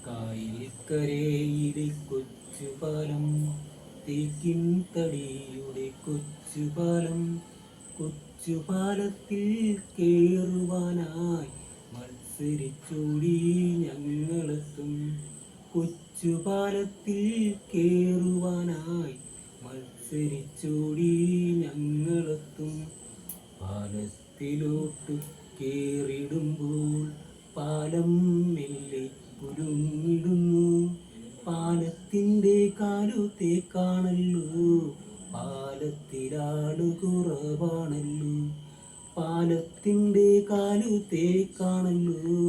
കായൽക്കരയിലെ കൊച്ചുപാലം, തേക്കിൻ തടിയുടെ കൊച്ചുപാലം, കൊച്ചുപാലത്തിൽ കേറുവാനായി മത്സരിച്ചോടി ഞങ്ങളെത്തും. കൊച്ചുപാലത്തിൽ കേറുവാനായി മത്സരിച്ചോടി ഞങ്ങളെത്തും. പാലത്തിലോട്ട് കേറിടുമ്പോൾ പാലം മെല്ലെ കുലുങ്ങിടുന്നു. പാലത്തിൻ്റെ കാലുതേക്കാണല്ലോ, പാലത്തിലാള് കുറവാണല്ലോ. പാലത്തിൻ്റെ കാലുതേക്കാണല്ലോ,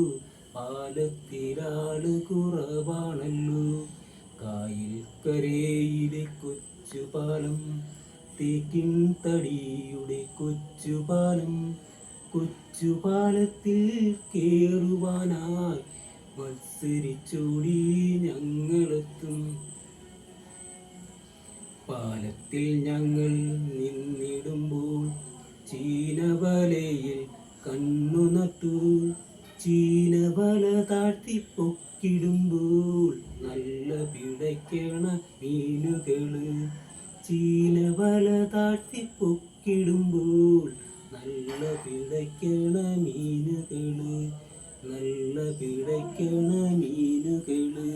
പാലത്തിലാള് കുറവാണല്ലോ. കായൽക്കരയിലെ കൊച്ചുപാലം, തേക്കിൻ തടിയുടെ കൊച്ചുപാലം, കൊച്ചുപാലത്തിൽ കേറുവാനായി മത്സരിച്ചോടി ഞങ്ങളെത്തും. പാലത്തിൽ ഞങ്ങൾ നിന്നിടുമ്പോൾ ചീനവലയിൽ കണ്ണു നട്ടു. ചീനവല താഴ്ത്തി പൊക്കിടുമ്പോൾ നല്ല പിടയ്ക്കണ മീനുകള്. ചീനവല താഴ്ത്തി പൊക്കിടുമ്പോൾ നല്ല പിടയ്ക്കണ മീനുകള്, നല്ല പിടയ്ക്കണ മീനുകള്.